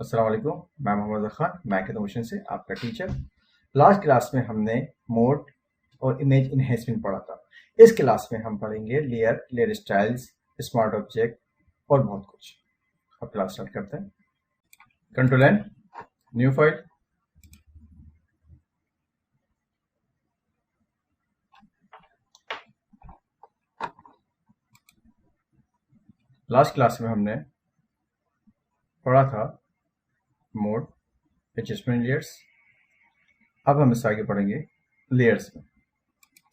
अस्सलाम वालेकुम। मैं मोहम्मद खान मैक एजुकेशन से आपका टीचर। लास्ट क्लास में हमने मोड और इमेज इन्हेंसमेंट पढ़ा था। इस क्लास में हम पढ़ेंगे लेयर स्टाइल्स, स्मार्ट ऑब्जेक्ट और बहुत कुछ। अब क्लास स्टार्ट करते हैं। Control N, new file. Last class में हमने पढ़ा था मोड, एडजस्टमेंट लेयर्स। अब हम इससे आगे पढ़ेंगे लेयर्स में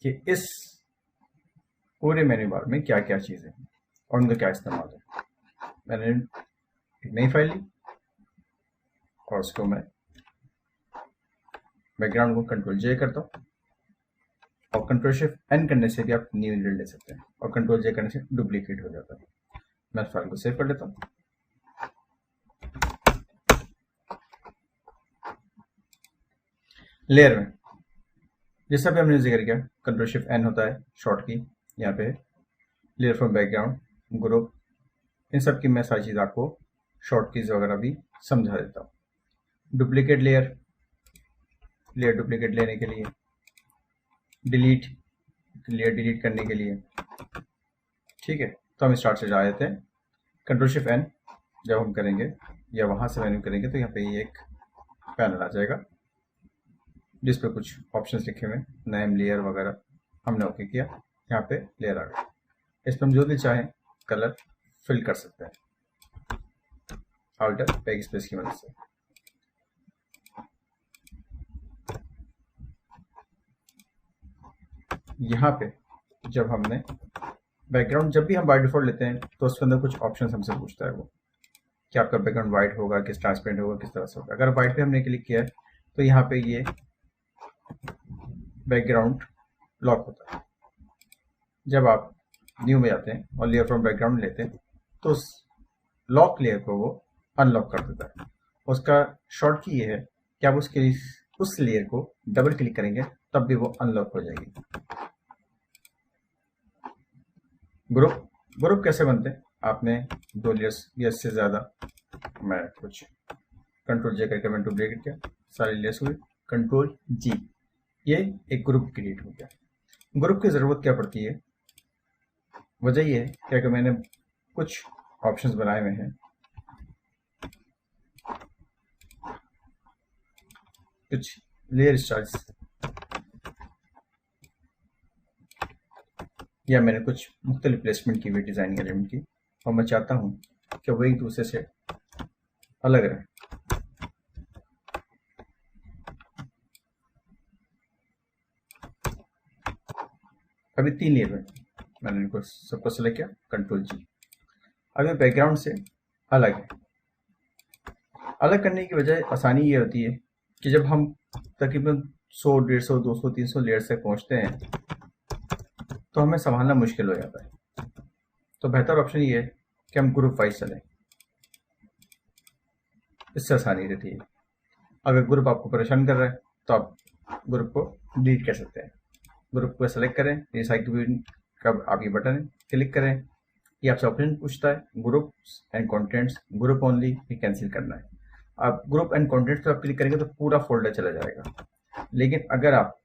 कि इस पूरे मेन्यू बार में क्या क्या चीज़ें हैं और उनका क्या इस्तेमाल है। मैंने एक नई फाइल ली और उसको मैं बैकग्राउंड को कंट्रोल जे करता हूँ और कंट्रोल शिफ्ट एन करने से भी आप न्यू लेयर ले सकते हैं और कंट्रोल जे करने से डुप्लीकेट हो जाता है। मैं फाइल को सेव कर लेता हूँ। लेयर में जैसा भी हमने जिक्र किया, कंट्रोल शिफ्ट एन होता है शॉर्ट की। यहाँ पे लेयर फ्रॉम बैकग्राउंड, ग्रुप, इन सब की मैं सारी चीज़ आपको शॉर्ट कीज वगैरह भी समझा देता हूँ। डुप्लीकेट लेयर डुप्लीकेट लेने के लिए, डिलीट लेयर डिलीट करने के लिए। ठीक है, तो हम स्टार्ट से जा देते हैं। कंट्रोल शिफ्ट एन जब हम करेंगे या वहां से मेन्यू करेंगे तो यहाँ पे ये एक पैनल आ जाएगा जिस पे कुछ ऑप्शंस लिखे हुए, नेम, लेयर वगैरह। हमने ओके किया, यहाँ पे लेयर आ गया। इस पर हम जो भी चाहें कलर फिल कर सकते हैं ऑल्टर बैक स्पेस की मदद से। यहाँ पे जब हमने बैकग्राउंड जब भी हम बाय डिफॉल्ट लेते हैं तो उसके अंदर कुछ ऑप्शन हमसे पूछता है वो कि आपका बैकग्राउंड वाइट होगा, किस ट्रांसपेरेंट होगा, किस तरह से होगा। अगर वाइट पे हमने क्लिक किया है तो यहाँ पे ये बैकग्राउंड लॉक होता है। जब आप न्यू में जाते हैं और लेयर फ्रॉम बैकग्राउंड लेते हैं तो उस लॉक लेयर को वो अनलॉक कर देता है। उसका शॉर्ट की ये है कि आप उस लेयर को डबल क्लिक करेंगे तब भी वो अनलॉक हो जाएगी। ग्रुप कैसे बनते हैं? आपने दो लेयर्स या इससे ज़्यादा, मैं कुछ कंट्रोल जे करके मैं डुप्लीकेट किया, सारी लेयर्स हुई, कंट्रोल जी, ये एक ग्रुप क्रिएट हो गया। ग्रुप की ज़रूरत क्या पड़ती है? वजह ये है कि अगर मैंने कुछ ऑप्शंस बनाए हुए हैं, कुछ लेयर स्टाइल्स, या मैंने कुछ मुख्तलिफ प्लेसमेंट की हुई डिज़ाइनिंग एलिमेंट की और मैं चाहता हूँ कि वो एक दूसरे से अलग रहे। अभी 3 लेयर में मैंने इनको सबको सेलेक्ट किया, कंट्रोल जी। अब ये बैकग्राउंड से अलग है। अलग करने की वजह आसानी ये होती है कि जब हम तकरीबन 100, 150, 200, 300 लेयर तक पहुँचते हैं तो हमें संभालना मुश्किल हो जाता है। तो बेहतर ऑप्शन ये है कि हम ग्रुप वाइज चलें, इससे आसानी रहती है। अगर ग्रुप आपको परेशान कर रहा है तो आप ग्रुप को डिलीट कर सकते हैं। ग्रुप को सेलेक्ट करें, रिसाइकिल का आप ये बटन है, क्लिक करें, ये आपसे ऑप्शन पूछता है group and contents, group only, ये कैंसिल करना है। आप ग्रुप एंड कंटेंट्स पर क्लिक करेंगे तो पूरा फोल्डर चला जाएगा। लेकिन अगर आप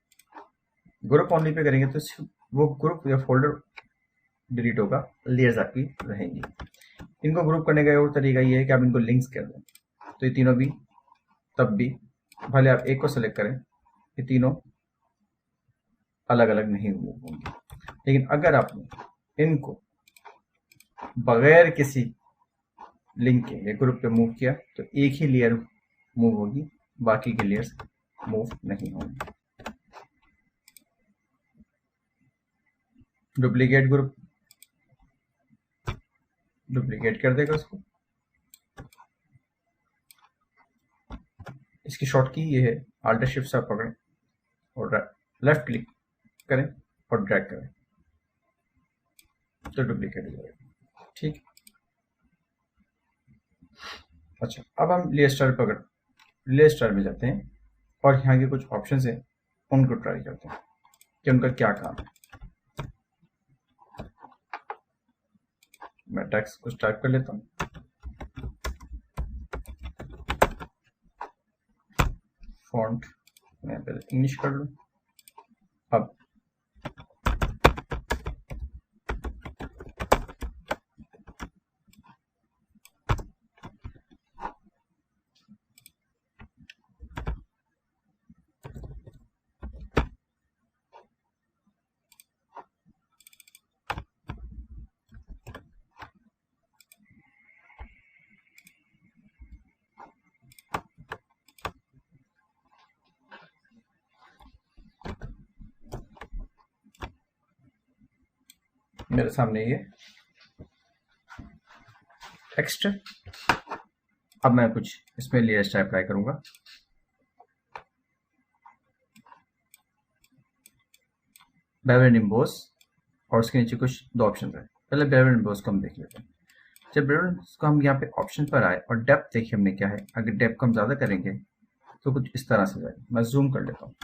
ग्रुप ओनली पे करेंगे तो वो ग्रुप या फोल्डर डिलीट होगा, लेयर्स आपकी रहेंगी। इनको ग्रुप करने का और तरीका ये है कि आप इनको लिंक्स कर दें तो ये तीनों भी तब भी, भले आप एक को सेलेक्ट करें, ये तीनों अलग अलग नहीं मूव होंगे। लेकिन अगर आपने इनको बगैर किसी लिंक के या ग्रुप पे मूव किया तो एक ही लेयर मूव होगी, बाकी के लेयर्स मूव नहीं होंगे। डुप्लीकेट ग्रुप डुप्लीकेट कर देगा उसको। इसकी शॉर्ट की ये है, अल्टर शिफ्ट से पकड़ें और लेफ्ट क्लिक करें और ड्रैग करें तो डुप्लीकेट हो जाएगा। ठीक, अच्छा, अब हम लेयर स्टाइल में जाते हैं और यहाँ के कुछ ऑप्शंस हैं, उनको ट्राई करते हैं कि उनका क्या काम है। मैं टेक्स्ट कुछ टाइप कर लेता हूँ। फॉन्ट मैं पहले इंग्लिश कर लूँ। अब मेरे सामने ये टेक्स्ट। अब मैं कुछ इसमें लेयर स्टाइल अप्लाई करूंगा। बेवल एंड एम्बोस और उसके नीचे कुछ दो ऑप्शन है। पहले बेवल एंड एम्बोस को हम देख लेते हैं। जब बेवल को हम यहाँ पे ऑप्शन पर आए और डेप्थ देखिए हमने क्या है, अगर डेप्थ को हम ज्यादा करेंगे तो कुछ इस तरह से जाएगा। मैं जूम कर लेता हूँ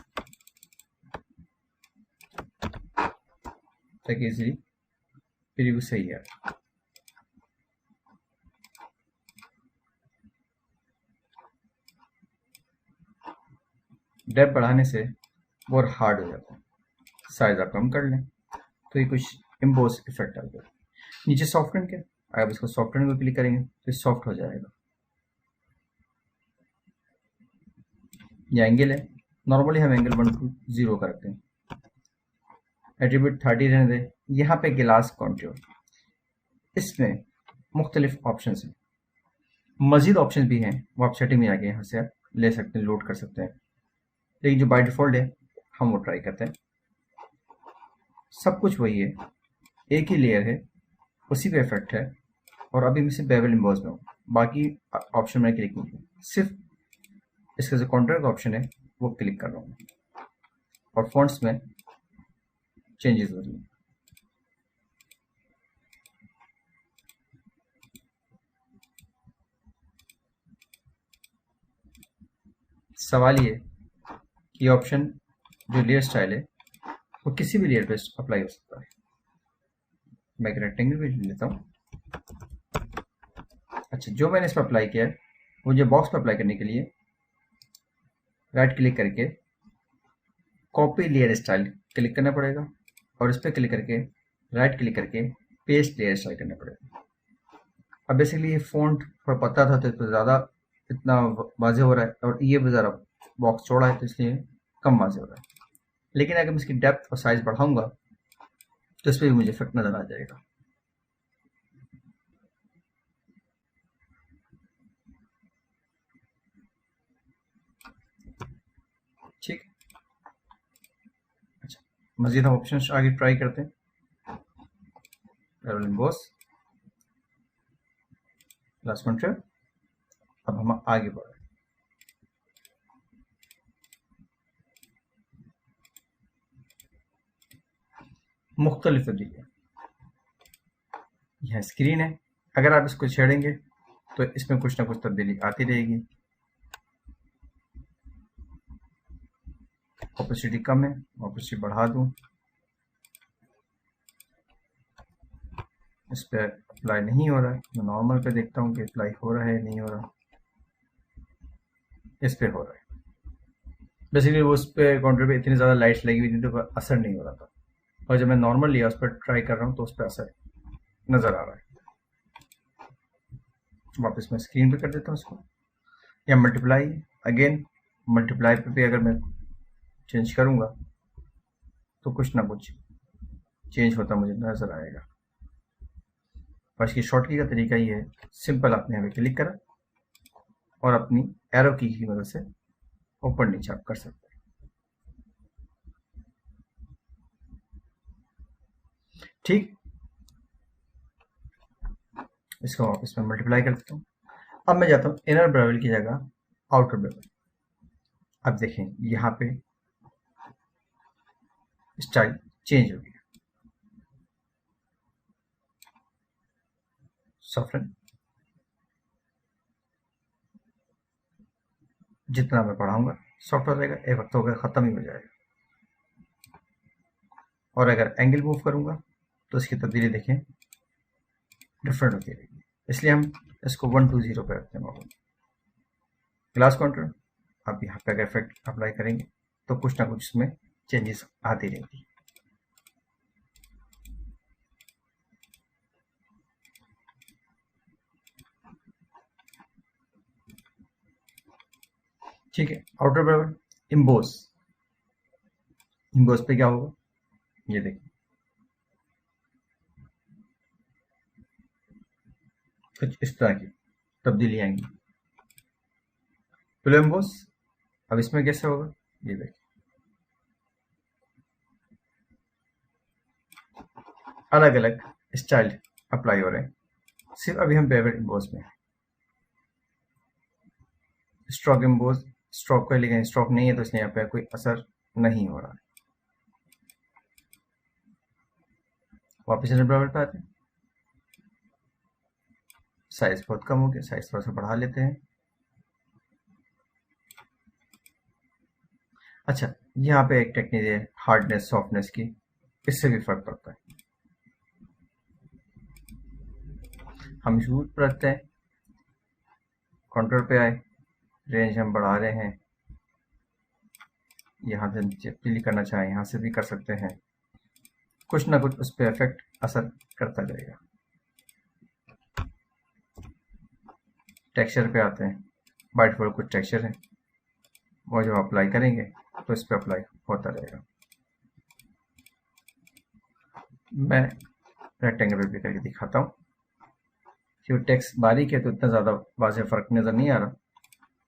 ताकि इजीली प्रीव्यू सही है। डेप्थ बढ़ाने से वो हार्ड हो जाता है। साइज आप कम कर लें तो ये कुछ एम्बोस इफेक्ट आ गया। नीचे सॉफ्टवेयर के अगर इसको सॉफ्टवेयर को क्लिक करेंगे तो सॉफ्ट हो जाएगा। ये एंगल है, नॉर्मली हम एंगल 120 करते हैं। एट्रीब्यूट 30 रहने दें। यहाँ पे गिलास कॉन्ट्योर, इसमें मुख्तलिफ ऑप्शन हैं, मजीद ऑप्शन भी हैं, वो आप सेटिंग में आके यहाँ से आप ले सकते हैं, लोड कर सकते हैं। लेकिन जो बाय डिफॉल्ट है हम वो ट्राई करते हैं। सब कुछ वही है, एक ही लेयर है, उसी पे इफेक्ट है। और अभी मैं सिर्फ बेवल एम्बोस में हूँ, बाकी ऑप्शन में क्लिक नहीं किया, सिर्फ इसका जो कॉन्ट्रोल का ऑप्शन है वो क्लिक कर रहा हूँ और फॉन्ट्स में चेंजेस हो रही है। सवाल ये कि ऑप्शन जो लेयर स्टाइल है वो किसी भी लेयर पे अप्लाई हो सकता है। मैं एक रेक्टेंगल भी लेता हूँ। अच्छा, जो मैंने इस पर अप्लाई किया है मुझे बॉक्स पर अप्लाई करने के लिए राइट क्लिक करके कॉपी लेयर स्टाइल क्लिक करना पड़ेगा और इस पर क्लिक करके राइट क्लिक करके पेस्ट लेयर स्टाइल करना पड़ेगा। अब बेसिकली ये फ़ॉन्ट थोड़ा पता था तो इस पर ज़्यादा इतना वाजे हो रहा है और ये भी ज़रा बॉक्स चौड़ा है तो इसलिए कम वाजे हो रहा है। लेकिन अगर मैं इसकी डेप्थ और साइज बढ़ाऊंगा तो इस पर भी मुझे इफेक्ट नज़र आ जाएगा। ठीक, अच्छा, मजीद हम ऑप्शन आगे ट्राई करते हैं। Emboss, glass control. अब हम आगे बढ़ रहे हैं। मुख्तलिफ तब्दीलियाँ, यह स्क्रीन है, अगर आप इसको छेड़ेंगे तो इसमें कुछ ना कुछ तब्दीली आती रहेगी। ऑपोसिटी कम है, ऑपोसिटी बढ़ा दूं, इस पर अप्लाई नहीं हो रहा है, मैं नॉर्मल पे देखता हूँ कि अप्लाई हो रहा है नहीं हो रहा, इस पे हो रहा है। बेसिकली वो उस पर काउंटर पे इतनी ज़्यादा लाइट्स लगी हुई थी तो असर नहीं हो रहा था, और जब मैं नॉर्मल लिया उस पर ट्राई कर रहा हूँ तो उस पर असर नज़र आ रहा है। वापस मैं स्क्रीन पे कर देता हूँ इसको, या मल्टीप्लाई, अगेन मल्टीप्लाई पे भी अगर मैं चेंज करूँगा तो कुछ ना कुछ चेंज होता मुझे नज़र आएगा। और इसकी शॉर्टकी का तरीका ये है, सिंपल आपने यहाँ पे क्लिक करा और अपनी एरो की मदद से ऊपर नीचे आप कर सकते हैं। ठीक, इसको वापस में मल्टीप्लाई कर देता हूँ। अब मैं जाता हूँ इनर बेवल की जगह आउटर बेवल। अब देखें यहाँ पे स्टाइल चेंज हो गया। सॉफ्टवेयर जितना मैं पढ़ाऊंगा सॉफ्ट हो जाएगा, एक वक्त होगा ख़त्म ही हो जाएगा। और अगर एंगल मूव करूंगा तो इसकी तब्दीली देखें डिफरेंट होती रहेगी, इसलिए हम इसको 120 पे रखते हैं। ग्लास काउंटर आप यहाँ पे अगर इफेक्ट अप्लाई करेंगे तो कुछ ना कुछ इसमें चेंजेस आती रहेंगी। ठीक है, आउटर बराबर इम्बोस। इम्बोस पे क्या होगा, ये देखिए कुछ इस तरह की तब्दीली आएंगी। फिलो इम्बोस, अब इसमें कैसे होगा, ये देखिए अलग अलग स्टाइल अप्लाई हो रहे हैं। सिर्फ अभी हम बेवेड इम्बोस में, स्ट्रोक इम्बोस स्ट्रोक का, लेकिन स्ट्रोक नहीं है तो इसलिए यहाँ पे कोई असर नहीं हो रहा है। वापस बराबर पे आते हैं, साइज बहुत कम हो गया, साइज थोड़ा सा बढ़ा लेते हैं। अच्छा, यहाँ पे एक टेक्निक है हार्डनेस सॉफ्टनेस की, इससे भी फर्क पड़ता है। हम शूट पर रखते हैं, काउंटर पे आए, रेंज हम बढ़ा रहे हैं, यहाँ से नीचे क्लिक करना चाहें यहाँ से भी कर सकते हैं, कुछ ना कुछ उस पर इफेक्ट असर करता जाएगा। टेक्सचर पे आते हैं, बाय डिफॉल्ट कुछ टेक्सचर है वो जब अप्लाई करेंगे तो इस पर अप्लाई होता रहेगा। मैं रेक्टेंगल पे भी करके दिखाता हूँ, क्योंकि टेक्स्ट बारीक है तो इतना ज़्यादा वाज़ेह फ़र्क नज़र नहीं आ रहा।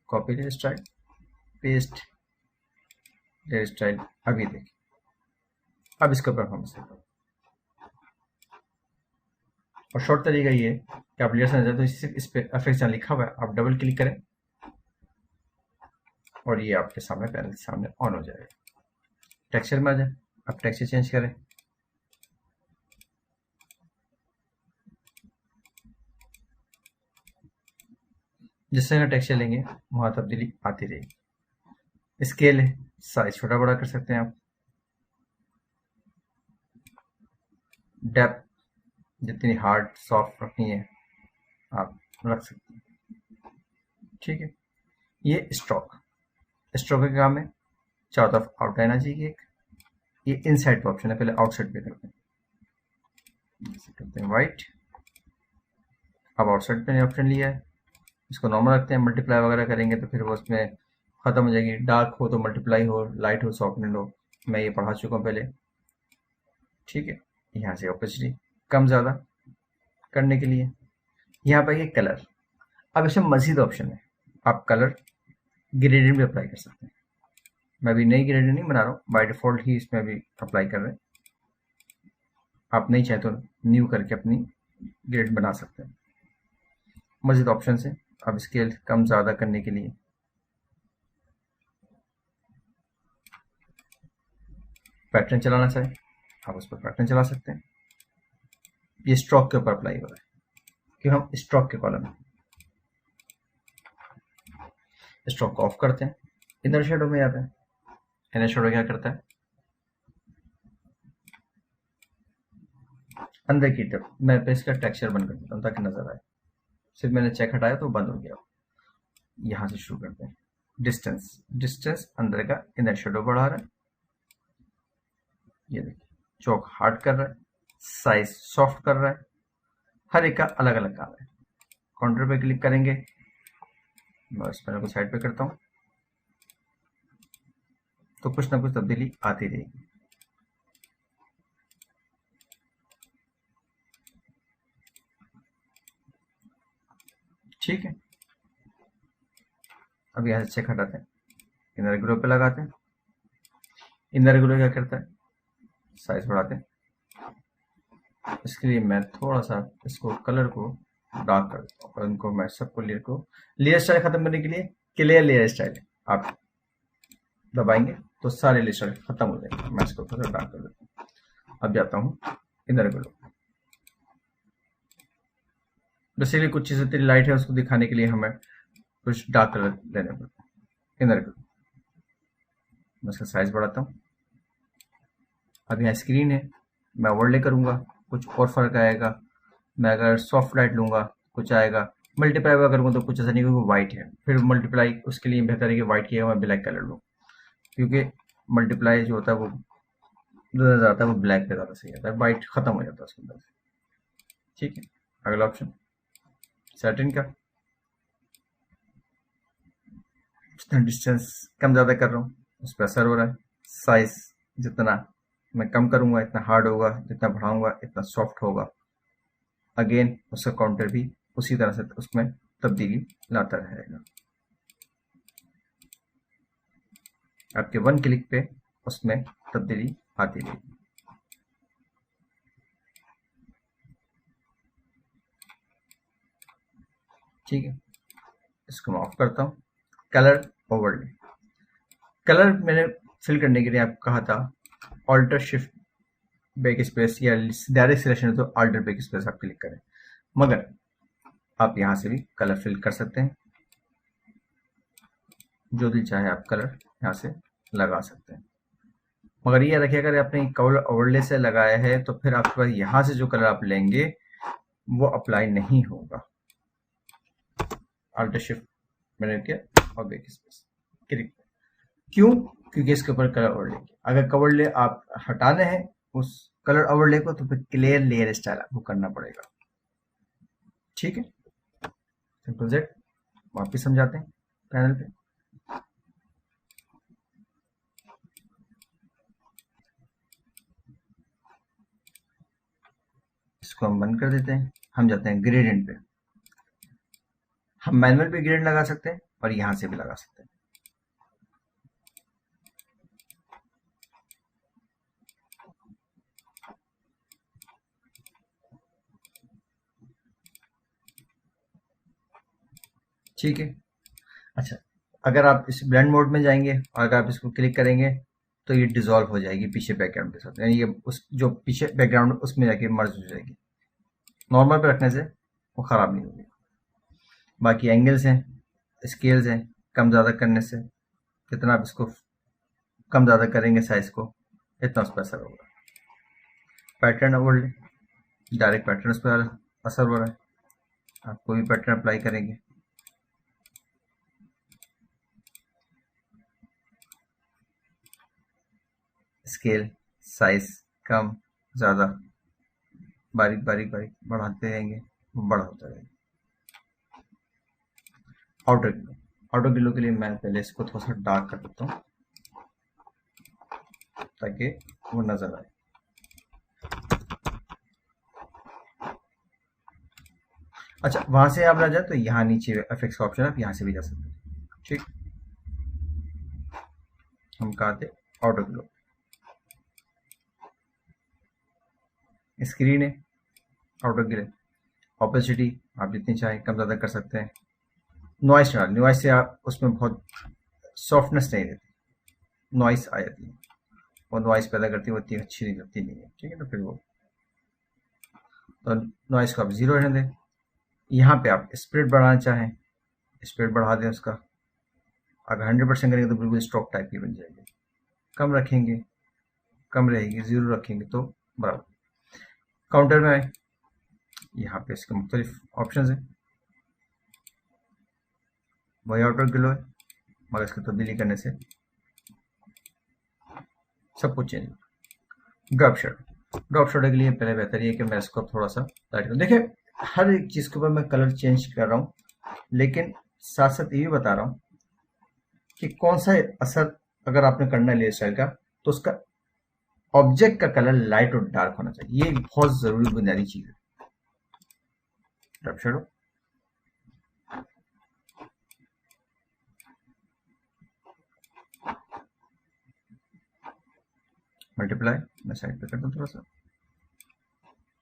Copy hairstyle, paste hairstyle, अभी देखिए, अब इसका परफॉर्मेंस है। और शॉर्ट तरीका ये है कि आप लेयर से जाए तो सिर्फ इस पर एफेक्ट लिखा हुआ है, आप डबल क्लिक करें और ये आपके सामने पैनल के सामने ऑन हो जाएगा। टेक्सचर में आ जाए, आप टेक्सचर चेंज करें, जिस तरह का टेक्सचर लेंगे वहाँ तब्दीली आती रहेगी। स्केल है, साइज छोटा बड़ा कर सकते हैं आप, डेप्थ जितनी हार्ड सॉफ्ट रखनी है आप रख सकते हैं। ठीक है, ये स्ट्रोक का काम है, चारों तरफ आउटलाइन आ जाएगी एक। ये इनसाइड का ऑप्शन है, पहले आउटसाइड पे करते हैं, जैसे करते हैं वाइट। अब आउटसाइड पे ऑप्शन लिया है, इसको नॉर्मल रखते हैं, मल्टीप्लाई वगैरह करेंगे तो फिर वो उसमें ख़त्म हो जाएगी। डार्क हो तो मल्टीप्लाई हो, लाइट हो सॉफ्टनेस हो, मैं ये पढ़ा चुका हूँ पहले। ठीक है, यहाँ से ऑपोसिटी कम ज़्यादा करने के लिए यहाँ पर ये कलर। अब इसमें मज़ीद ऑप्शन है, आप कलर ग्रेडियंट भी अप्लाई कर सकते हैं। मैं अभी नई ग्रेडियंट नहीं बना रहा हूँ, बाय डिफ़ॉल्ट ही इसमें भी अप्लाई कर रहे हैं। आप नहीं चाहे तो न्यू करके अपनी ग्रेड बना सकते हैं। मज़ीद ऑप्शन है, अब स्केल कम ज़्यादा करने के लिए पैटर्न चलाना चाहे आप उस पर पैटर्न चला सकते हैं। ये स्ट्रोक के ऊपर अप्लाई हो रहा है कि हम स्ट्रोक के कॉलम में स्ट्रोक को ऑफ करते हैं, इनर शेडो में आता है। इनर शेडो क्या करता है, अंदर की तरफ मैं पे इसका टेक्सचर बंद कर देता हूँ ताकि नजर आए। सिर्फ मैंने चेक हटाया तो बंद हो गया। यहाँ से शुरू करते हैं, डिस्टेंस अंदर का इनर शेडो बढ़ा रहा है, ये देखिए चौक हार्ड कर रहा है, साइज सॉफ्ट कर रहा है, हर एक का अलग अलग काम है। काउंटर पे क्लिक करेंगे, मैं इस पैनल को साइड पे करता हूँ तो कुछ ना कुछ तब्दीली आती रहेगी। ठीक है, अब यहाँ से चेक हटाते हैं, इनर ग्लो पे लगाते हैं। इनर ग्लो क्या करता है, साइज बढ़ाते हैं। इसके लिए मैं थोड़ा सा इसको कलर को डार्क कर देता हूँ और इनको मैं सबको लेयर स्टाइल खत्म करने के लिए क्लियर लेयर स्टाइल आप दबाएंगे तो सारे लेयर स्टाइल खत्म हो जाएंगे। मैं इसको थोड़ा डार्क कर देता हूँ। अब जाता हूँ इनर ग्लो, बेसिकली कुछ चीज़ें तेरी लाइट है उसको दिखाने के लिए हमें कुछ डार्क कलर लेने पड़ते हैं। इनर ग्लो मैं इसका साइज बढ़ाता हूँ। अब यहाँ स्क्रीन है, मैं ओवरले करूँगा, कुछ और फर्क आएगा। मैं अगर सॉफ्ट लाइट लूँगा कुछ आएगा, मल्टीप्लाई करूँगा तो कुछ ऐसा नहीं, क्योंकि वाइट है, फिर मल्टीप्लाई उसके लिए बेहतर है कि वाइट किया मैं ब्लैक कलर लूँ, क्योंकि मल्टीप्लाई जो होता है वो ज़्यादा आता है, वो ब्लैक पे ज़्यादा सही आता है, वाइट खत्म हो जाता है उसके अंदर। ठीक है, अगला ऑप्शन सैटिन का। जितना डिस्टेंस कम ज़्यादा कर रहा हूँ उस पर असर हो रहा है। साइज जितना मैं कम करूँगा इतना हार्ड होगा, जितना बढ़ाऊँगा इतना सॉफ्ट होगा। अगेन उसका काउंटर भी उसी तरह से उसमें तब्दीली लाता रहेगा। आपके 1 क्लिक पे उसमें तब्दीली आती रहेगी। ठीक है, इसको मैं ऑफ करता हूँ। कलर ओवरले, कलर मैंने फिल करने के लिए आपको कहा था ऑल्टर शिफ्ट बैक स्पेस या डायरेक्ट सिलेक्शन, तो ऑल्टर बैक स्पेस आप क्लिक करें, मगर आप यहाँ से भी कलर फिल कर सकते हैं, जो दिल चाहे आप कलर यहाँ से लगा सकते हैं। मगर ये रखिए अगर आपने कलर ओवरले से लगाया है तो फिर आपके पास यहाँ से जो कलर आप लेंगे वो अप्लाई नहीं होगा। ऑल्टर शिफ्ट मैंने किया और बैक स्पेस क्लिक। क्यों? क्योंकि इसके ऊपर कलर ओवरले, अगर ओवरले आप हटाने हैं उस कलर ओवरले को तो फिर क्लियर लेयर स्टाइल आपको करना पड़ेगा। ठीक है, सिंपल सेट। वापिस समझाते हैं पैनल पे। इसको हम बंद कर देते हैं, हम जाते हैं ग्रेडियंट पे। हम मैनुअल पे ग्रेडियंट लगा सकते हैं और यहां से भी लगा सकते हैं। ठीक है, अच्छा अगर आप इस ब्लेंड मोड में जाएंगे और अगर आप इसको क्लिक करेंगे तो ये डिसॉल्व हो जाएगी पीछे बैकग्राउंड के साथ, यानी ये उस जो पीछे बैकग्राउंड उसमें जाके मर्ज हो जाएगी। नॉर्मल पे रखने से वो ख़राब नहीं होगी। बाकी एंगल्स हैं, स्केल्स हैं, कम ज़्यादा करने से कितना आप इसको कम ज़्यादा करेंगे साइज को इतना उस पर असर होगा। पैटर्न ओवरले, डायरेक्ट पैटर्न उस पर असर हो रहा है। आप कोई भी पैटर्न अप्लाई करेंगे, स्केल साइज कम ज़्यादा बारीक बारीक बारीक बढ़ाते रहेंगे, वो बड़ा होता रहेगा। आउटर ग्लो, आउटर ग्लो के लिए मैं पहले इसको थोड़ा सा डार्क कर देता हूँ ताकि वो नजर आए। अच्छा वहां से आप ना जाए तो यहाँ नीचे एफएक्स का ऑप्शन है, आप यहाँ से भी जा सकते हैं। ठीक, हम कहा थे आउटर ग्लो, स्क्रीन है आउटर ग्लो, ऑपेसिटी आप जितनी चाहें कम ज़्यादा कर सकते हैं। नॉइस डाल, नॉइस से आप उसमें बहुत सॉफ्टनेस नहीं रहती, नॉइस आ जाती है और नॉइस पैदा करती है, वो इतनी अच्छी नहीं लगती नहीं है। ठीक है, तो फिर वो तो नॉइस को आप जीरो रहने दें। यहाँ पे आप स्प्रेड बढ़ाना चाहें स्प्रेड बढ़ा दें उसका, अगर 100% करेंगे तो बिल्कुल स्ट्रोक टाइप की बन जाएगी। कम रखेंगे कम रहेगी, जीरो रखेंगे तो बराबर। काउंटर में आए, यहाँ पे इसके मुख्तलिफ ऑप्शन है, वही आउटर ग्लो है मगर इसकी तब्दीली करने से सब कुछ change. Drop shadow, drop shadow के लिए पहले बेहतर ये कि मैं इसको थोड़ा सा लाइट करूँ। देखिए हर एक चीज़ के ऊपर मैं कलर चेंज कर रहा हूँ, लेकिन साथ साथ ये भी बता रहा हूँ कि कौन सा असर अगर आपने करना है लेयर स्टाइल का तो उसका ऑब्जेक्ट का कलर लाइट और डार्क होना चाहिए, ये बहुत जरूरी बुनियादी चीज है। ड्रॉप शेडो, मल्टीप्लाई मैं साइड पे करता हूँ थोड़ा सा।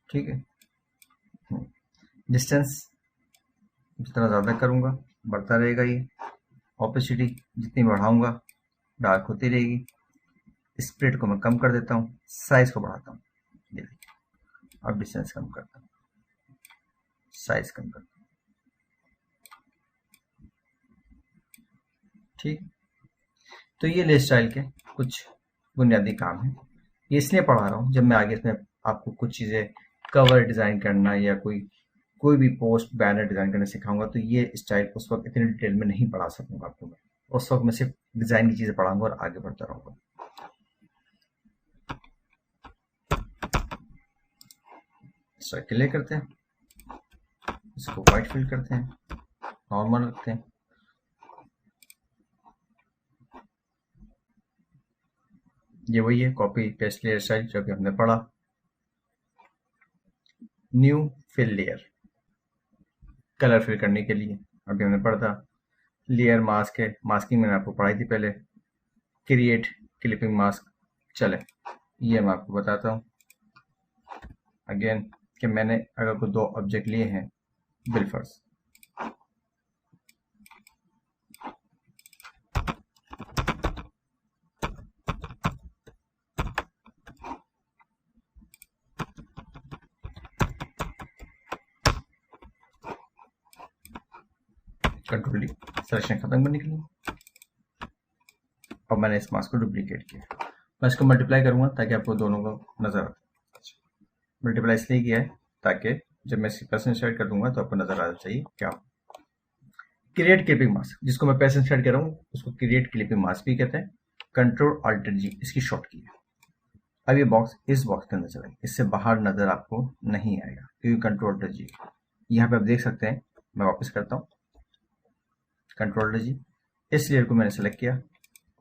ठीक है, डिस्टेंस जितना ज़्यादा करूँगा बढ़ता रहेगा ये, ऑपेसिटी जितनी बढ़ाऊंगा डार्क होती रहेगी, स्प्रेड को मैं कम कर देता हूँ, साइज को बढ़ाता हूँ, ये देखिए अब डिस्टेंस कम करता हूँ, साइज कम करता हूँ। ठीक, तो ये लेयर स्टाइल के कुछ बुनियादी काम है। ये इसलिए पढ़ा रहा हूँ जब मैं आगे इसमें आपको कुछ चीज़ें कवर डिज़ाइन करना या कोई कोई भी पोस्ट बैनर डिजाइन करने सिखाऊंगा तो ये स्टाइल उस वक्त इतनी डिटेल में नहीं पढ़ा सकूंगा आपको मैं। उस वक्त मैं सिर्फ डिजाइन की चीजें पढ़ाऊंगा और आगे बढ़ता रहूंगा। क्लियर करते हैं, इसको व्हाइट फिल करते हैं, नॉर्मल रखते हैं। ये वही है कॉपी पेस्ट लेयर स्टाइल जो कि हमने पढ़ा। New fill layer, colour fill करने के लिए अभी हमने पढ़ा था। लेयर मास्क है, मास्किंग मैंने आपको पढ़ाई थी पहले। क्रिएट क्लिपिंग मास्क, चले ये मैं आपको बताता हूँ अगेन कि मैंने अगर कोई 2 ऑब्जेक्ट लिए हैं बिल्फर्स, कंट्रोल डी, सिलेक्शन खत्म करने के लिए, और मैंने इस मास्क को डुप्लीकेट किया। मैं इसको मल्टीप्लाई करूंगा ताकि आपको दोनों को नजर आए। मल्टीप्लाई इसलिए किया है ताकि जब मैं पैसे इंसर्ट कर दूंगा तो आपको नजर आ चाहिए क्या। क्रिएट क्लिपिंग मास्क, जिसको मैं पैसे इंसर्ट कर रहा हूँ उसको क्रिएट क्लिपिंग मास्क भी कहते हैं। कंट्रोल अल्टर जी, इसकी शॉर्ट की है। अब ये बॉक्स इस बॉक्स के अंदर चलेगा, इससे बाहर नजर आपको नहीं आएगा क्योंकि कंट्रोल अल्टर जी। यहाँ पे आप देख सकते हैं, मैं वापस करता हूँ, कंट्रोल अल्टर जी। इस लेयर को मैंने सेलेक्ट किया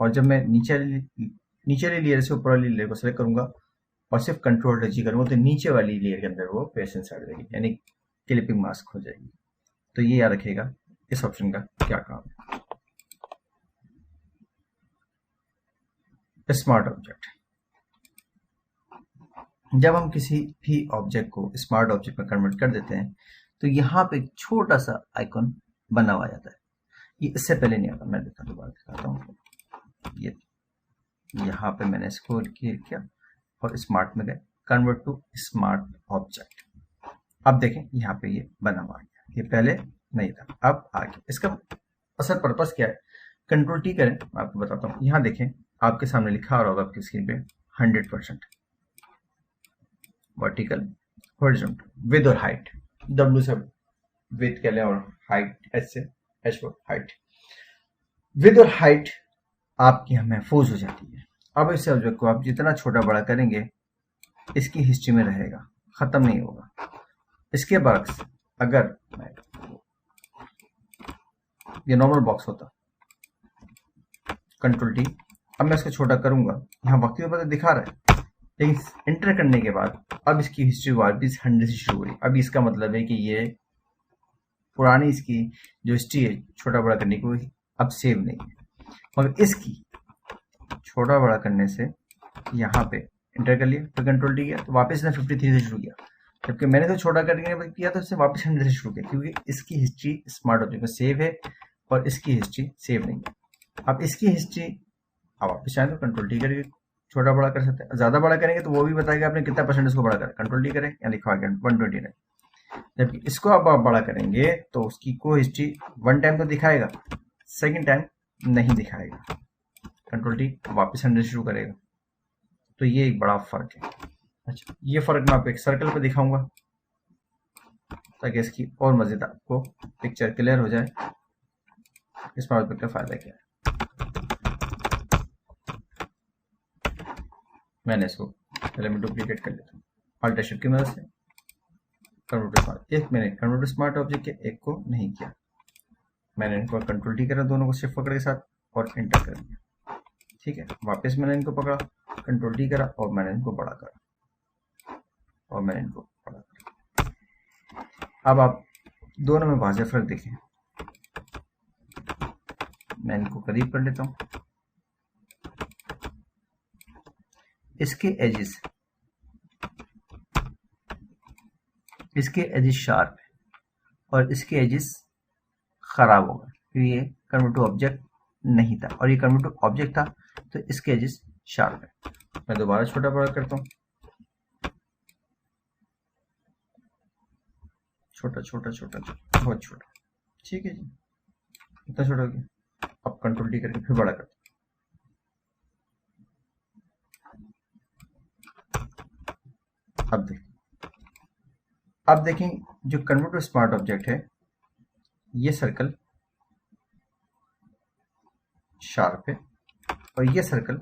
और जब मैं नीचे वाली लेयर से ऊपर वाली लेयर को सेलेक्ट करूंगा और सिर्फ कंट्रोल अल्टर जी करूंगा तो नीचे वाली लेयर के अंदर वो पेस्ट इंसर्ट हो जाएगी, यानी क्लिपिंग मास्क हो जाएगी। तो ये याद रखिएगा इस ऑप्शन का क्या काम है। स्मार्ट ऑब्जेक्ट, जब हम किसी भी ऑब्जेक्ट को स्मार्ट ऑब्जेक्ट में कन्वर्ट कर देते हैं तो यहाँ पे एक छोटा सा आइकॉन बना हुआ जाता है। ये इससे पहले नहीं आता, मैं दोबारा दिखाता हूँ। ये यहाँ पे मैंने इसको क्लिक किया और स्मार्ट में गए, कन्वर्ट टू स्मार्ट ऑब्जेक्ट। अब देखें यहाँ पे ये बना हुआ है, ये पहले नहीं था, अब आ गया। इसका असल पर्पस क्या है, कंट्रोल टी करें, मैं आपको बताता हूँ। यहाँ देखें आपके सामने लिखा होगा आपकी स्क्रीन पे 100% वर्टिकल हॉरिजॉन्टल, विद और हाइट। W से विद कह लें और हाइट H से H for हाइट। विद और हाइट आपकी महफूज हो जाती है। अब इस ऑब्जेक्ट को आप जितना छोटा बड़ा करेंगे इसकी हिस्ट्री में रहेगा, खत्म नहीं होगा। इसके बरक्स अगर ये नॉर्मल बॉक्स होता, कंट्रोल टी, अब मैं इसको छोटा करूंगा, यहाँ वक्त के ऊपर दिखा रहा है, लेकिन एंटर करने के बाद अब इसकी हिस्ट्री वापस 100 से शुरू हुई। अब इसका मतलब है कि ये पुरानी इसकी जो हिस्ट्री है छोटा बड़ा करने की अब सेव नहीं है, मगर इसकी छोटा बड़ा करने से यहाँ पे एंटर कर लिया, फिर कंट्रोल टी किया तो वापस इसने 53 से शुरू किया, जबकि मैंने तो छोटा करने किया तो इससे वापस 100 से शुरू किया, क्योंकि इसकी हिस्ट्री स्मार्ट ऑब्जेक्ट में सेव है और इसकी हिस्ट्री सेव नहीं है। अब इसकी हिस्ट्री अब वापस चाहें तो कंट्रोल टी करके छोटा बड़ा कर सकते हैं। ज्यादा बड़ा करेंगे तो वो भी बताएगा आपने कितना परसेंट इसको बड़ा करें, कंट्रोल टी करें, यहाँ लिखा गया 129। जबकि इसको अब आप बड़ा करेंगे तो उसकी को हिस्ट्री 1 टाइम तो दिखाएगा, सेकंड टाइम नहीं दिखाएगा, कंट्रोल टी वापस 100 शुरू करेगा। तो ये एक बड़ा फर्क है। अच्छा, ये फर्क मैं आपको एक सर्कल पे दिखाऊंगा ताकि इसकी और मजेदार आपको पिक्चर क्लियर हो जाए। स्मार्ट ऑब्जेक्ट का फायदा क्या है, मैंने इसको पहले मैं डुप्लीकेट कर लेता हूँ अल्टर शिफ्ट की मदद से। कन्वर्ट स्मार्ट, एक मैंने कन्वर्ट स्मार्ट ऑब्जेक्ट के एक को नहीं किया, मैंने इनको कंट्रोल टी करा, दोनों को शिफ्ट पकड़ के साथ और एंटर कर दिया। ठीक है, वापस मैंने इनको पकड़ा, कंट्रोल टी करा और मैंने इनको बड़ा करा और मैंने इनको बड़ा करा। अब आप दोनों में वाज़ेह फर्क देखें। मैं इनको करीब कर लेता हूँ, इसके एजेस शार्प है और इसके एजेस खराब हो गए क्योंकि ये कन्वर्टिव ऑब्जेक्ट नहीं था और ये कन्वर्टिव ऑब्जेक्ट था तो इसके एजेस शार्प है। मैं दोबारा छोटा बड़ा करता हूँ, छोटा छोटा छोटा छोटा, बहुत छोटा, ठीक है जी, इतना छोटा हो गया। अब कंट्रोल टी करके फिर बड़ा करता हूँ, अब देखिए अब देखें जो कन्वर्ट टू स्मार्ट ऑब्जेक्ट है, ये सर्कल शार्प है और ये सर्कल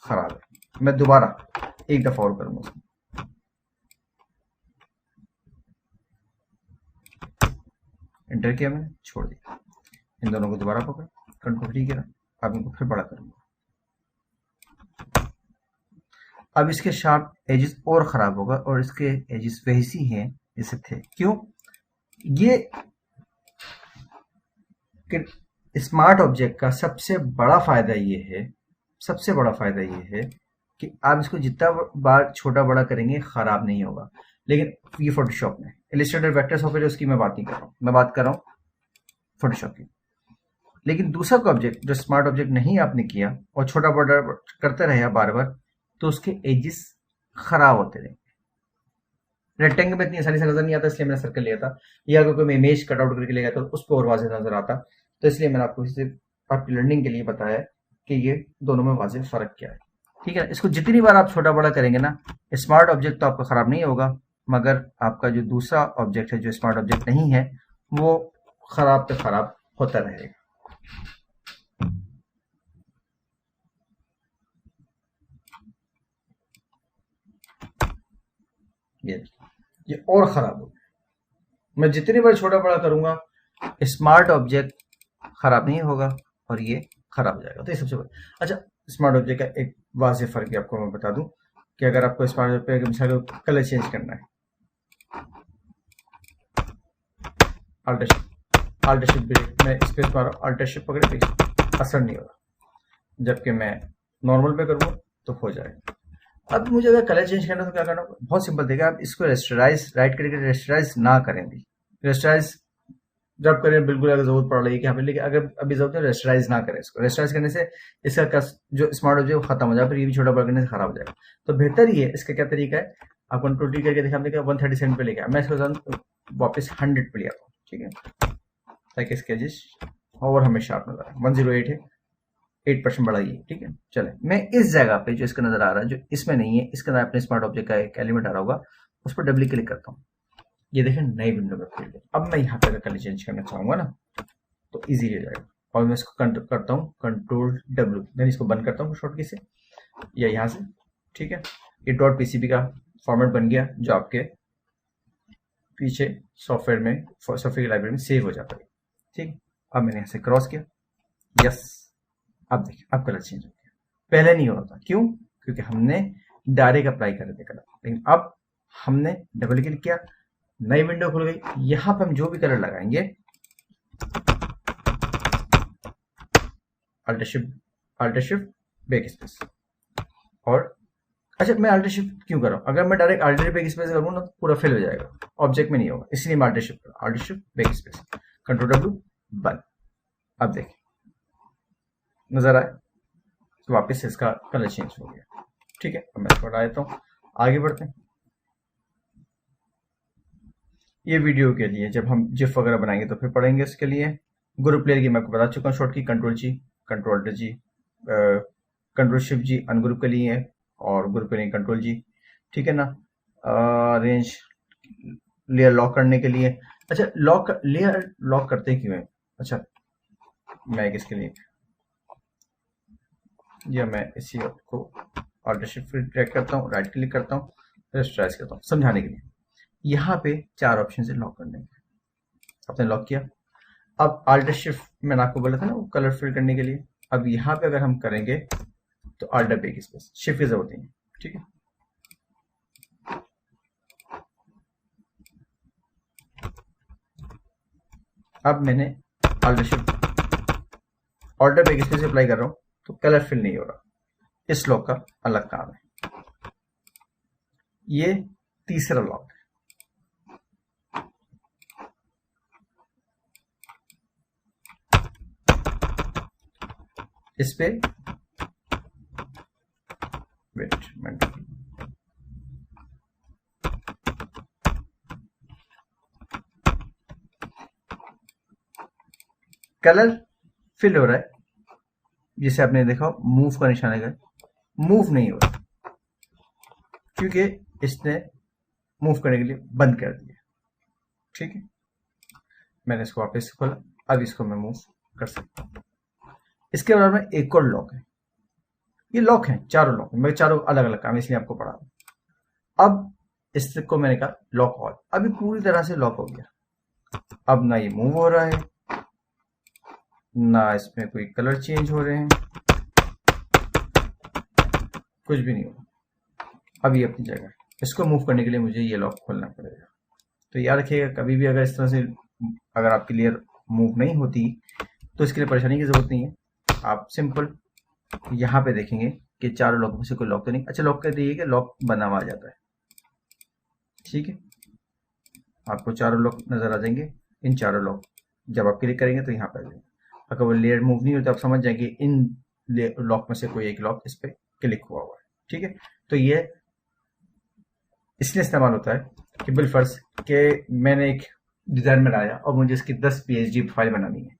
खराब है। मैं दोबारा एक दफा और करूंगा उसको। एंटर किया मैंने, छोड़ दिया। इन दोनों को दोबारा पकड़, कंट्रोल ठीक है। अब इनको फिर बड़ा करूंगा। अब इसके शार्प एजेस और खराब होगा और इसके एजेस वैसी हैं जैसे थे। क्यों? ये कि स्मार्ट ऑब्जेक्ट का सबसे बड़ा फायदा ये है कि आप इसको जितना बार छोटा बड़ा करेंगे खराब नहीं होगा। लेकिन ये फोटोशॉप में, इलस्ट्रेटर वेक्टर सॉफ्टवेयर उसकी मैं बात नहीं कर रहा हूँ, मैं बात कर रहा हूँ फोटोशॉप की। लेकिन दूसरा ऑब्जेक्ट जो स्मार्ट ऑब्जेक्ट नहीं आपने किया और छोटा बड़ा करते रहे बार बार, तो उसके एजेस खराब होते रहे। रेक्टेंगल में इतनी आसानी से नजर नहीं आता, इसलिए मैंने सर्कल लिया था। या अगर कोई मैं इमेज कट आउट करके ले गया तो उस पर और वाज़ेह नजर आता, तो इसलिए मैंने आपको इसे आपकी लर्निंग के लिए बताया कि ये दोनों में वाज़ेह फर्क क्या है। ठीक है, इसको जितनी बार आप छोटा बड़ा करेंगे ना, स्मार्ट ऑब्जेक्ट तो आपका खराब नहीं होगा, मगर आपका जो दूसरा ऑब्जेक्ट है जो स्मार्ट ऑब्जेक्ट नहीं है, वो खराब पे खराब होता रहेगा। ये और खराब हो, मैं जितनी बार छोटा बड़ा करूंगा स्मार्ट ऑब्जेक्ट खराब नहीं होगा और ये खराब हो जाएगा। तो ये सबसे बड़ा। अच्छा, स्मार्ट ऑब्जेक्ट का एक वाज़ेह फर्क है, आपको मैं बता दूं कि अगर आपको स्मार्ट ऑब्जेक्ट का मिसाल कलर चेंज करना है, अल्टरशिप मैं स्पेस मारो, अल्टरशिप पकड़े तो असर नहीं होगा, जबकि मैं नॉर्मल पे करूंगा तो हो जाएगा। अब मुझे अगर कलर चेंज करना तो क्या करना? बहुत सिंपल देखिए, आप इसको रेस्टराइज, राइट करके रेस्टराइज ना करें भी। रेस्टराइज जब करें बिल्कुल अगर जरूरत पड़ रही है कि हमें, लेकिन अगर अभी जरूरत है रेस्टराइज ना करें इसको। रेस्टराइज करने से इसका जो स्मार्ट ऑब्जेक्ट वो खत्म हो जाएगा, फिर ये भी छोटा बड़ा करने से खराब हो जाएगा। तो बेहतर ही है, इसका क्या तरीका है, आप कंट्रोल टी करके दिखा देगा 137 पे लेके मैं इसको वापस 100 पे ले आता हूँ। ठीक है, ताकि इसके एजेस और हमें शार्प नजर आए। 108 है, 8% बढ़ाइए। ठीक है, चले मैं इस जगह पे जो इसका नजर आ रहा है, जो इसमें नहीं है, इसके अंदर अपने स्मार्ट ऑब्जेक्ट का एक एलिमेंट आ रहा होगा, उस पर डबल क्लिक करता हूँ। ये देखें नई विंडो में खुल गई। अब मैं यहाँ पे कलर चेंज करना चाहूंगा ना, तो इजी हो जाएगा। और मैं इसको करता हूँ कंट्रोल W, देन इसको बंद करता हूँ शॉर्टकी से या यहाँ से। ठीक है, ये डॉट पीसीबी का फॉर्मेट बन गया जो आपके पीछे सॉफ्टवेयर की लाइब्रेरी में सेव हो जाता है। ठीक, अब मैंने यहाँ से क्रॉस किया, यस। अब देखिए, अब कलर चेंज हो गया, पहले नहीं हो रहा था। क्यों? क्योंकि हमने डायरेक्ट अप्लाई कर रहे थे कलर, लेकिन अब हमने डबल क्लिक किया, नई विंडो खुल गई। यहां पे हम जो भी कलर लगाएंगे, अल्टर शिफ्ट बैक स्पेस। और अच्छा, मैं अल्टर शिफ्ट क्यों कर रहा हूं? अगर मैं डायरेक्ट अल्टर बैक स्पेस करूँ ना, तो पूरा फेल हो जाएगा, ऑब्जेक्ट में नहीं होगा, इसलिए मैं alter shift back space, control W, बंद। अब देखिए नजर आए तो वापस से इसका कलर चेंज हो गया। ठीक है, अब मैं इसको हटा देता हूँ, आगे बढ़ते हैं। ये वीडियो के लिए जब हम जिफ वगैरह बनाएंगे तो फिर पढ़ेंगे। इसके लिए ग्रुप प्लेयर की मैं आपको बता चुका हूँ शॉर्ट की, control G, control G, control shift G ungroup के लिए है, और ग्रुप के लिए कंट्रोल G। ठीक है ना, रेंज लेयर लॉक करने के लिए। अच्छा, लेयर लॉक करते क्यों है? अच्छा, मैं इसके लिए या मैं इसी को ऑल्टर शिफ्ट ड्रैग करता हूँ, राइट क्लिक करता हूँ, रेस्टराइज करता हूँ समझाने के लिए। यहाँ पे 4 ऑप्शन है लॉक करने के, आपने लॉक किया। अब ऑल्टर शिफ्ट मैंने आपको बोला था ना वो कलर फिल करने के लिए। अब यहाँ पे अगर हम करेंगे तो ऑल्टर बैक स्पेस, शिफ्ट की जरूरत नहीं है। ठीक है, अब मैंने ऑल्टर बैक स्पेस अप्लाई कर रहा हूँ तो कलर फिल नहीं हो रहा, इस लॉक का अलग काम है। ये तीसरा लॉक है, इस पे वेट कलर फिल हो रहा है, जिसे आपने देखा मूव का निशान है, मूव नहीं हो रहा क्योंकि इसने मूव करने के लिए बंद कर दिया। ठीक है, मैंने इसको वापस खोला, अब इसको मैं मूव कर सकता हूँ। इसके बाद में एक और लॉक है, ये लॉक है, चारों लॉक है, मैं चारों अलग अलग काम इसलिए आपको पढ़ा रहा हूँ। अब इसको मैंने कहा लॉक ऑल, अभी पूरी तरह से लॉक हो गया। अब ना ये मूव हो रहा है, ना इसमें कोई कलर चेंज हो रहे हैं, कुछ भी नहीं होगा। अब ये अपनी जगह, इसको मूव करने के लिए मुझे ये लॉक खोलना पड़ेगा। तो याद रखिएगा, कभी भी अगर इस तरह से अगर आपकी लेयर मूव नहीं होती तो इसके लिए परेशानी की जरूरत नहीं है। आप सिंपल यहाँ पे देखेंगे कि चारों लॉक में से कोई लॉक तो नहीं। अच्छा, लॉक कर दिए कि लॉक बना हुआ आ जाता है। ठीक है, आपको चारों लॉक नजर आ जाएंगे। इन चारों लॉक जब आप क्लिक करेंगे तो यहाँ पे आ जाएंगे। अगर वो लेयर मूव नहीं होती तो आप समझ जाएंगे इन लॉक में से कोई एक लॉक इस पर क्लिक हुआ हुआ है। ठीक है, तो ये इसलिए इस्तेमाल होता है कि बिलफर्ज के मैंने एक डिजाइन बनाया और मुझे इसकी 10 PNG फाइल बनानी है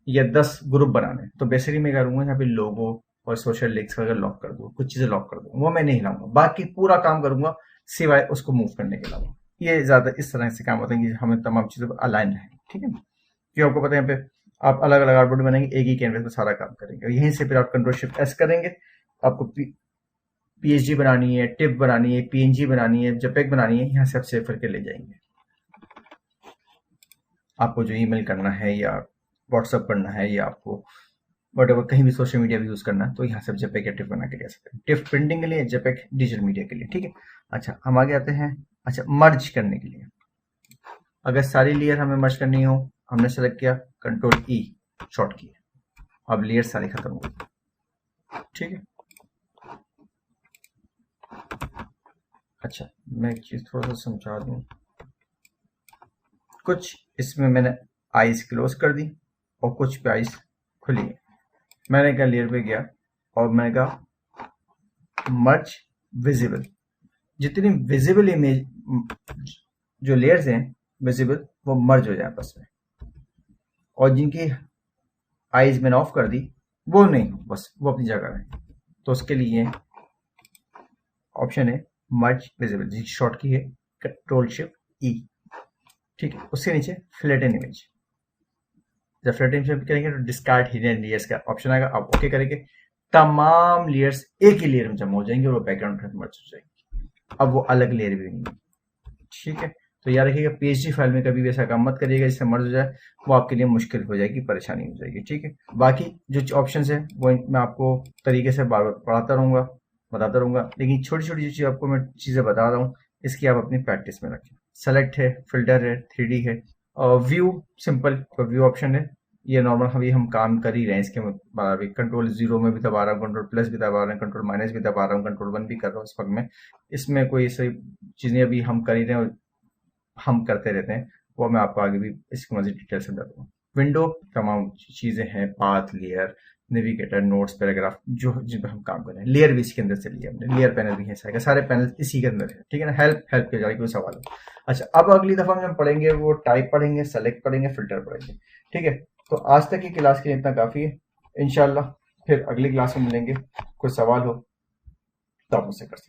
या 10 ग्रुप बनाने हैं, तो बेसिकली मैं करूंगा यहाँ पे लोगो और सोशल लिंक्स वगैरह लॉक कर दूँ, कुछ चीजें लॉक कर दूँ, वो मैं नहीं लाऊंगा, बाकी पूरा काम करूंगा सिवाय उसको मूव करने के अलावा। ये ज्यादा इस तरह से काम होता है कि हमें तमाम चीजों पर अलाइन रहे। ठीक है, क्यों आपको पता है यहाँ पे आप अलग अलग आउटपुट बनाएंगे, एक ही कैनवस में सारा काम करेंगे और यहीं से फिर आप Ctrl+Shift+S करेंगे। आपको PNG बनानी है, टिप बनानी है, PNG बनानी है, JPEG बनानी है, यहाँ से आप सेव करके ले जाएंगे। आपको जो ईमेल करना है या व्हाट्सअप करना है या आपको वट कहीं भी सोशल मीडिया भी यूज करना है तो यहाँ से JPEG या टिप बना के ले सकते हैं। टिप प्रिंटिंग के लिए, JPEG डिजिटल मीडिया के लिए। ठीक है, अच्छा हम आगे आते हैं। अच्छा, मर्ज करने के लिए अगर सारी लेयर हमें मर्ज करनी हो, हमने सेलेक्ट किया, Ctrl+E शॉर्ट किया, अब लेयर सारी खत्म हो गई। ठीक है, अच्छा मैं एक चीज थोड़ा सा समझा दूं। कुछ इसमें मैंने आईज क्लोज कर दी और कुछ पे आईज खुली है। मैंने कहा लेयर पे गया और मैंने कहा मर्ज विजिबल, जितनी विजिबल इमेज जो लेयर्स हैं विजिबल वो मर्ज हो जाए आपस में, और जिनकी आईज मैंने ऑफ कर दी वो नहीं, बस वो अपनी जगह रहे। तो उसके लिए ऑप्शन है मर्ज विजिबल, जिसकी शॉर्ट की है Ctrl+Shift+E। ठीक है, उसके नीचे फ्लैटन इमेज, जब फ्लैटन इमेज करेंगे तो डिस्कार्ड हिडन लेयर्स का ऑप्शन आएगा। आप ओके करेंगे, तमाम लेयर्स एक ही लेयर में जमा हो जाएंगे और वो बैकग्राउंड में मर्ज हो जाएंगे। अब वो अलग लेयर भी नहीं है। ठीक है, तो याद रखिएगा PNG फाइल में कभी भी ऐसा काम मत करिएगा जिससे मर्ज हो जाए, वो आपके लिए मुश्किल हो जाएगी, परेशानी हो जाएगी। ठीक है, बाकी जो ऑप्शन है वो मैं आपको तरीके से बार बार पढ़ाता रहूंगा, बताता रहूंगा, लेकिन छोटी छोटी जो चीज आपको मैं चीजें बता रहा हूँ इसकी आप अपनी प्रैक्टिस में रखें। सेलेक्ट है, फिल्टर है, 3D है, और व्यू सिंपल व्यू ऑप्शन है। ये नॉर्मल अभी हम काम कर ही रहे हैं इसके अभी Ctrl+0 में भी दबा रहा हूँ, Ctrl+ भी दबा रहा हूँ, Ctrl- भी दबा रहा हूँ, Ctrl+1 भी कर रहा हूँ इस वक्त में। इसमें कोई ऐसी चीजें अभी हम कर ही रहे हैं, हम करते रहते हैं, वो मैं आपको आगे भी इसकी मजीद डिटेल समझा दूंगा। विंडो तमाम चीजें हैं, path, layer, navigator, notes, paragraph, जो जिन पर हम काम कर रहे हैं। लेयर भी इसके अंदर से लिया हमने, लेयर पैनल भी है, सारे पैनल इसी के अंदर है। ठीक है ना, हेल्प के जाए कोई सवाल हो। अच्छा, अब अगली दफा में हम पढ़ेंगे वो टाइप पढ़ेंगे, सेलेक्ट पढ़ेंगे, फिल्टर पढ़ेंगे। ठीक है, तो आज तक की क्लास के लिए इतना काफी है। इंशाल्लाह फिर अगली क्लास में मिलेंगे। कोई सवाल हो तो आप मुझसे कर सकते हैं।